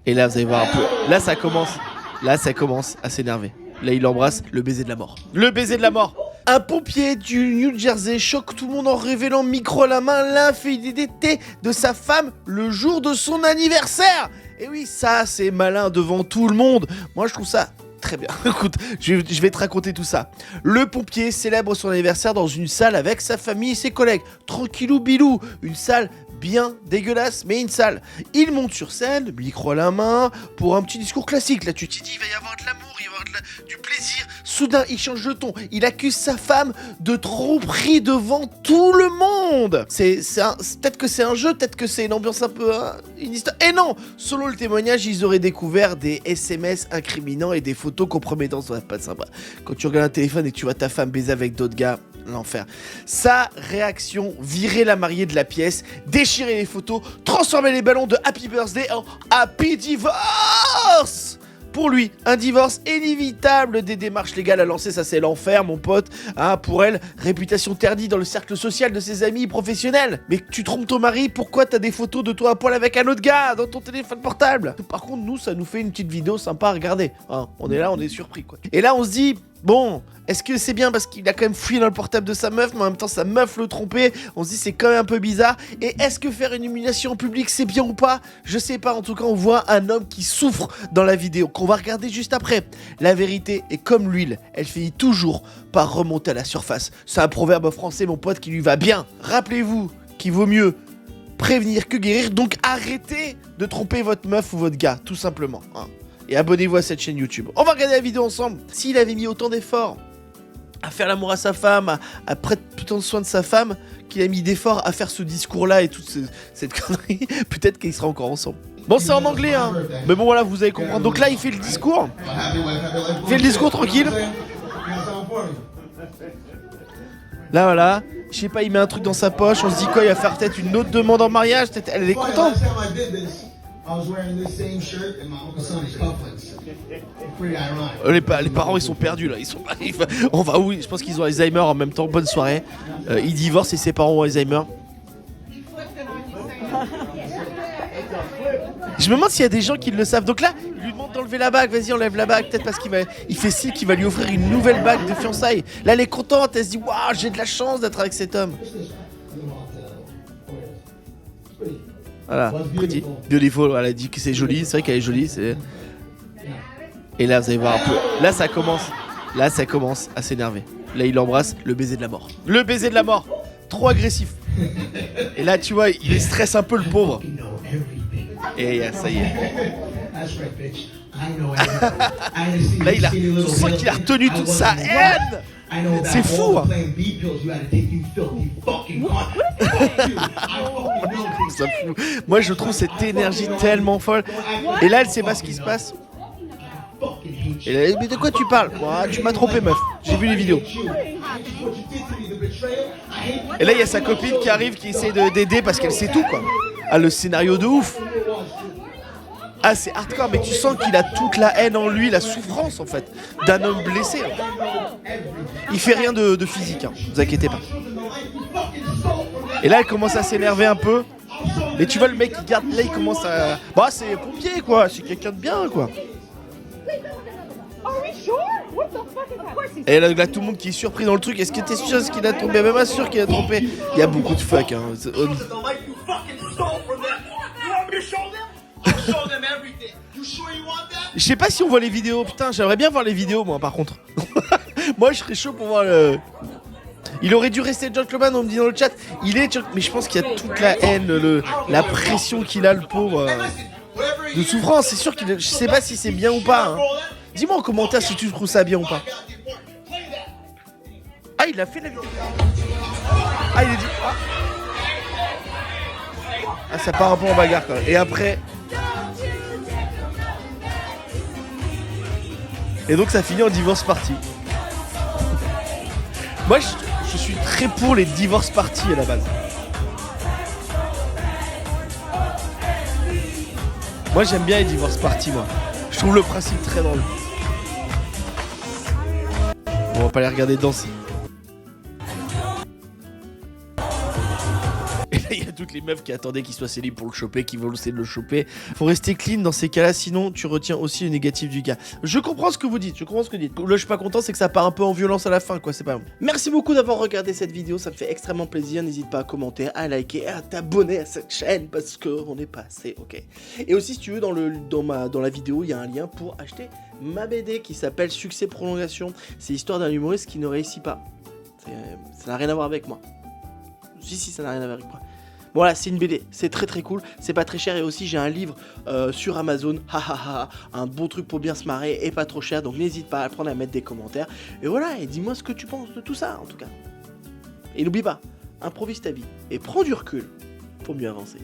Et là, vous allez voir un peu. Là, ça commence à s'énerver. Là, il embrasse le baiser de la mort. Le baiser de la mort. Un pompier du New Jersey choque tout le monde en révélant micro à la main l'infidélité de sa femme le jour de son anniversaire. Et oui, ça, c'est malin devant tout le monde. Moi, je trouve ça très bien. Écoute, je vais te raconter tout ça. Le pompier célèbre son anniversaire dans une salle avec sa famille et ses collègues. Tranquillou bilou, une salle bien dégueulasse, mais une salle. Il monte sur scène, micro à la main, pour un petit discours classique. Là, tu te dis, il va y avoir de l'amour, il va y avoir du plaisir. Soudain, il change de ton. Il accuse sa femme de tromperie devant tout le monde. Peut-être que c'est un jeu, peut-être que c'est une ambiance un peu... une histoire. Et non, selon le témoignage, ils auraient découvert des SMS incriminants et des photos compromettantes. Ça va pas être sympa. Quand tu regardes un téléphone et que tu vois ta femme baiser avec d'autres gars, l'enfer. Sa réaction, virer la mariée de la pièce, déchirer les photos, transformer les ballons de Happy Birthday en Happy Divorce. Pour lui, un divorce inévitable, des démarches légales à lancer, ça c'est l'enfer mon pote. Pour elle, réputation ternie dans le cercle social de ses amis professionnels. Mais tu trompes ton mari, pourquoi t'as des photos de toi à poil avec un autre gars dans ton téléphone portable? Par contre, nous, ça nous fait une petite vidéo sympa à regarder. On est là, on est surpris quoi. Et là, on se dit... Bon, est-ce que c'est bien parce qu'il a quand même fouillé dans le portable de sa meuf, mais en même temps sa meuf le trompait? On se dit c'est quand même un peu bizarre. Et est-ce que faire une humiliation en public c'est bien ou pas? Je sais pas, en tout cas on voit un homme qui souffre dans la vidéo, qu'on va regarder juste après. La vérité est comme l'huile, elle finit toujours par remonter à la surface. C'est un proverbe français mon pote qui lui va bien. Rappelez-vous qu'il vaut mieux prévenir que guérir, donc arrêtez de tromper votre meuf ou votre gars, tout simplement. Et abonnez-vous à cette chaîne YouTube. On va regarder la vidéo ensemble. S'il avait mis autant d'efforts à faire l'amour à sa femme, à prendre autant de soin de sa femme, qu'il a mis d'efforts à faire ce discours-là et toute cette connerie, peut-être qu'ils seraient encore ensemble. Bon, c'est en anglais, hein. Mais bon, voilà, vous allez comprendre. Donc là, il fait le discours. Il fait le discours tranquille. Là, voilà. Je sais pas, il met un truc dans sa poche. On se dit quoi? Il va faire peut-être une autre demande en mariage. Peut-être elle est contente. Les parents ils sont perdus là, on va où? Je pense qu'ils ont Alzheimer en même temps. Bonne soirée. Ils divorcent et ses parents ont Alzheimer. Je me demande s'il y a des gens qui le savent. Donc là, il lui demande d'enlever la bague. Vas-y, enlève la bague. Peut-être parce qu'il fait signe qu'il va lui offrir une nouvelle bague de fiançailles. Là, elle est contente. Elle se dit waouh, j'ai de la chance d'être avec cet homme. Voilà, pretty, beautiful, elle a dit que c'est joli, c'est vrai qu'elle est jolie, c'est... Et là, vous allez voir un peu, là ça commence à s'énerver. Là, il embrasse le baiser de la mort. Le baiser de la mort, trop agressif. Et là, tu vois, il stresse un peu le pauvre. Et ça y est. Là, tu sens qu'il a retenu toute sa haine. C'est fou, hein. Ça fout. Moi je trouve cette énergie tellement folle. Et là elle sait pas ce qui se passe. Et là, mais de quoi tu parles? Tu m'as trompé meuf, j'ai vu les vidéos. Et là il y a sa copine qui arrive, qui essaie d'aider parce qu'elle sait tout quoi. Le scénario de ouf. C'est hardcore, mais tu sens qu'il a toute la haine en lui, la souffrance en fait, d'un homme blessé. Il fait rien de physique, hein, vous inquiétez pas. Et là, elle commence à s'énerver un peu. Mais tu vois, le mec, il garde, là, il commence à... Bah, c'est pompier, quoi, c'est quelqu'un de bien, quoi. Et là, tout le monde qui est surpris dans le truc. Est-ce que t'es sûr qu'il a trompé? Même pas sûr qu'il a trompé. Il y a beaucoup de fuck, hein. Je sais pas si on voit les vidéos, putain, j'aimerais bien voir les vidéos moi par contre. Moi je serais chaud pour voir le... Il aurait dû rester gentleman, on me dit dans le chat. Il est... Mais je pense qu'il y a toute la haine, la pression qu'il a le pauvre de souffrance, c'est sûr qu'il... Je sais pas si c'est bien ou pas, hein. Dis-moi en commentaire si tu trouves ça bien ou pas. Il a fait la vidéo. Il a dit... ça part un peu en bagarre quand même. Et après... Et donc ça finit en divorce party. Moi je suis très pour les divorce party à la base. Moi j'aime bien les divorce party moi. Je trouve le principe très drôle. On va pas les regarder danser. Et là il y a toutes les les meufs qui attendaient qu'il soit célib pour le choper, qui veulent essayer de le choper. Faut rester clean dans ces cas-là, sinon tu retiens aussi le négatif du gars. Je comprends ce que vous dites, Là, je suis pas content, c'est que ça part un peu en violence à la fin, quoi, c'est pas bon. Merci beaucoup d'avoir regardé cette vidéo, ça me fait extrêmement plaisir. N'hésite pas à commenter, à liker, à t'abonner à cette chaîne parce que on est passé, ok. Et aussi, si tu veux, dans la vidéo, il y a un lien pour acheter ma BD qui s'appelle Succès Prolongation. C'est l'histoire d'un humoriste qui ne réussit pas. Ça n'a rien à voir avec moi. Si, ça n'a rien à voir avec moi. Voilà, c'est une BD, c'est très cool, c'est pas très cher et aussi j'ai un livre sur Amazon, un bon truc pour bien se marrer et pas trop cher, donc n'hésite pas à le prendre, à mettre des commentaires. Et voilà, et dis-moi ce que tu penses de tout ça en tout cas. Et n'oublie pas, improvise ta vie et prends du recul pour mieux avancer.